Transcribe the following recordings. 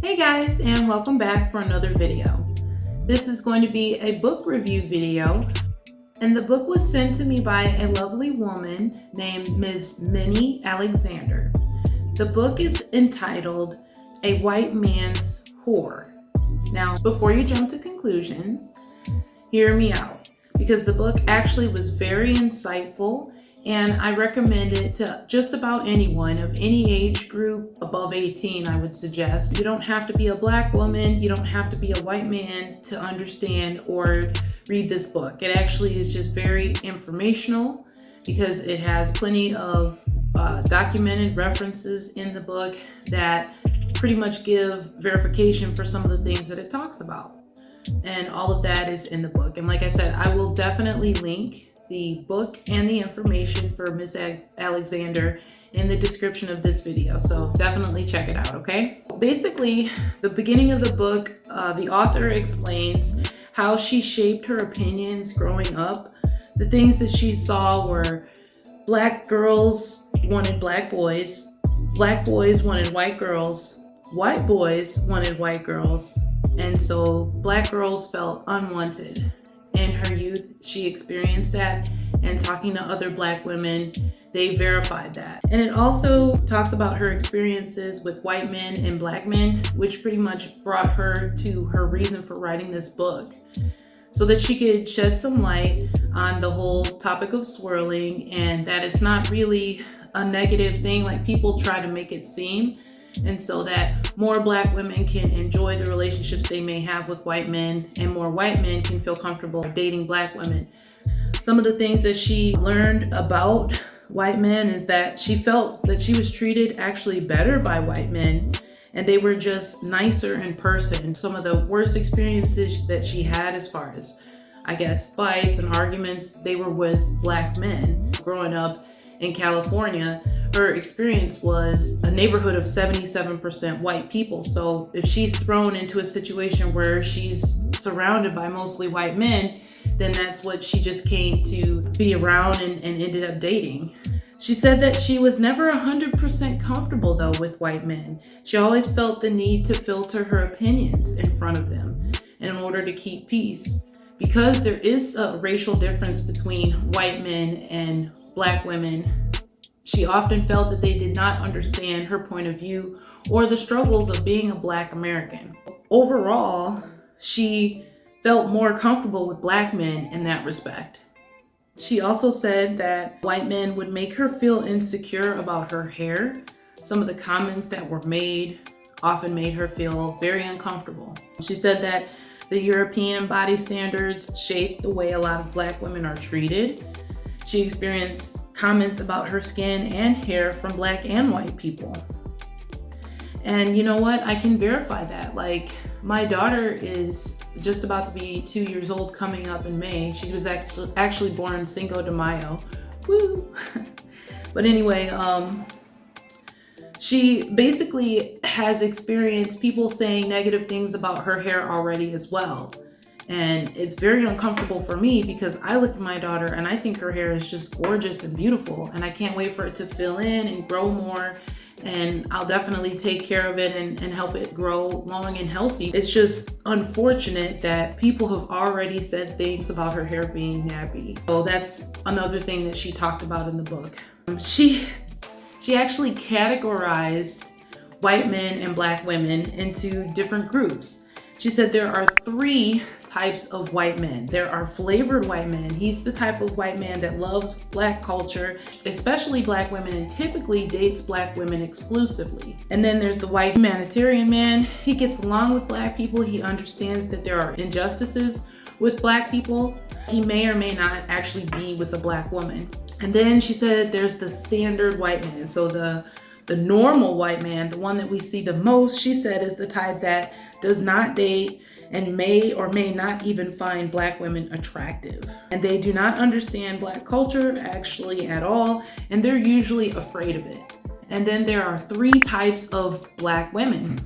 Hey guys, and welcome back for another video. This is going to be a book review video, and the book was sent to me by a lovely woman named Ms. Minnie Alexander. The book is entitled A White Man's Whore. Now, before you jump to conclusions, hear me out, because the book actually was very insightful, and I recommend it to just about anyone of any age group above 18, I would suggest. You don't have to be a Black woman, you don't have to be a white man to understand or read this book. It actually is just very informational because it has plenty of documented references in the book that pretty much give verification for some of the things that it talks about. And all of that is in the book. And like I said, I will definitely link the book and the information for Miss Alexander in the description of this video. So definitely check it out, okay? Basically, the beginning of the book, the author explains how she shaped her opinions growing up. The things that she saw were Black girls wanted Black boys wanted white girls, white boys wanted white girls, and so Black girls felt unwanted. In her youth, she experienced that, and talking to other Black women, they verified that. And it also talks about her experiences with white men and Black men, which pretty much brought her to her reason for writing this book, so that she could shed some light on the whole topic of swirling, and that it's not really a negative thing like people try to make it seem. And so that more Black women can enjoy the relationships they may have with white men, and more white men can feel comfortable dating Black women. Some of the things that she learned about white men is that she felt that she was treated actually better by white men, and they were just nicer in person. Some of the worst experiences that she had, as far as, I guess, fights and arguments, they were with Black men. Growing up in California, her experience was a neighborhood of 77% white people. So if she's thrown into a situation where she's surrounded by mostly white men, then that's what she just came to be around and ended up dating. She said that she was never 100% comfortable though with white men. She always felt the need to filter her opinions in front of them in order to keep peace. Because there is a racial difference between white men and Black women, she often felt that they did not understand her point of view or the struggles of being a Black American. Overall, she felt more comfortable with Black men in that respect. She also said that white men would make her feel insecure about her hair. Some of the comments that were made often made her feel very uncomfortable. She said that the European body standards shape the way a lot of Black women are treated. She experienced comments about her skin and hair from Black and white people. And you know what? I can verify that. Like, my daughter is just about to be 2 years old, coming up in May. She was actually born Cinco de Mayo. Woo! But anyway, she basically has experienced people saying negative things about her hair already as well. And it's very uncomfortable for me because I look at my daughter and I think her hair is just gorgeous and beautiful, and I can't wait for it to fill in and grow more, and I'll definitely take care of it and help it grow long and healthy. It's just unfortunate that people have already said things about her hair being nappy. So that's another thing that she talked about in the book. She actually categorized white men and Black women into different groups. She said there are 3 types of white men. There are flavored white men. He's the type of white man that loves Black culture, especially Black women, and typically dates Black women exclusively. And then there's the white humanitarian man. He gets along with Black people. He understands that there are injustices with Black people. He may or may not actually be with a Black woman. And then she said there's the standard white man. So the normal white man, the one that we see the most, she said, is the type that does not date and may or may not even find Black women attractive. And they do not understand Black culture actually at all, and they're usually afraid of it. And then there are 3 types of Black women.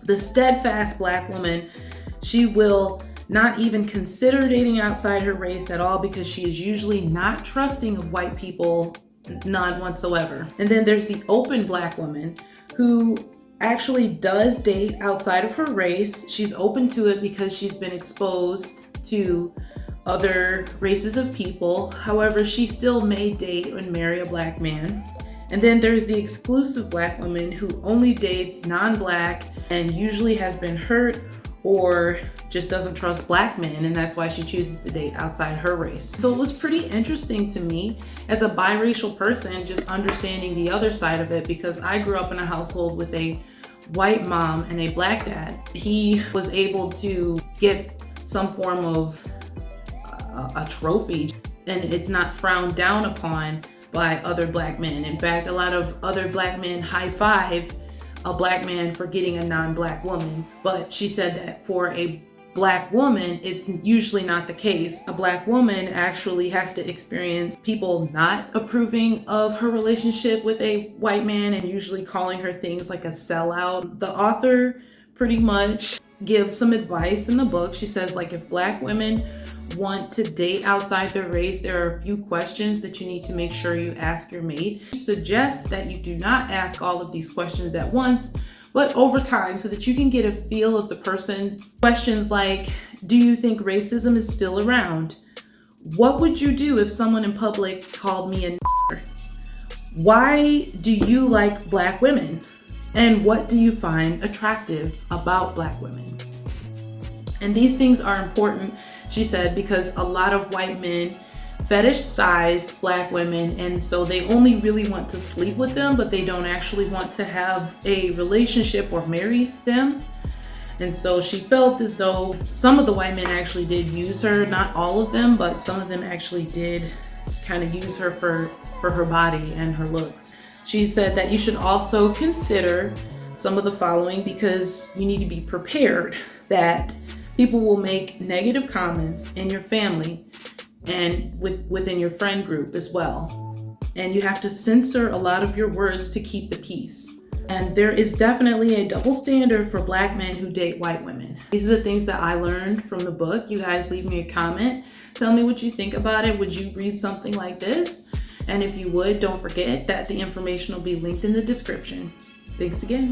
The steadfast Black woman, she will not even consider dating outside her race at all because she is usually not trusting of white people, none whatsoever. And then there's the open Black woman who actually does date outside of her race. She's open to it because she's been exposed to other races of people. However, she still may date and marry a Black man. And then there's the exclusive Black woman who only dates non-Black and usually has been hurt or just doesn't trust Black men, and that's why she chooses to date outside her race. So it was pretty interesting to me as a biracial person, just understanding the other side of it, because I grew up in a household with a white mom and a Black dad. He was able to get some form of a trophy, and it's not frowned down upon by other Black men. In fact, a lot of other Black men high five a Black man for getting a non-Black woman. But she said that for a Black woman, it's usually not the case. A Black woman actually has to experience people not approving of her relationship with a white man and usually calling her things like a sellout. The author pretty much gives some advice in the book. She says, like, if Black women want to date outside their race, there are a few questions that you need to make sure you ask your mate. She suggests that you do not ask all of these questions at once, but over time, so that you can get a feel of the person. Questions like, do you think racism is still around? What would you do if someone in public called me a nigger? Why do you like Black women? And what do you find attractive about Black women? And these things are important, she said, because a lot of white men fetishize Black women, and so they only really want to sleep with them, but they don't actually want to have a relationship or marry them. And so she felt as though some of the white men actually did use her, not all of them, but some of them actually did kind of use her for her body and her looks. She said that you should also consider some of the following, because you need to be prepared that people will make negative comments in your family and within your friend group as well. And you have to censor a lot of your words to keep the peace. And there is definitely a double standard for Black men who date white women. These are the things that I learned from the book. You guys leave me a comment. Tell me what you think about it. Would you read something like this? And if you would, don't forget that the information will be linked in the description. Thanks again.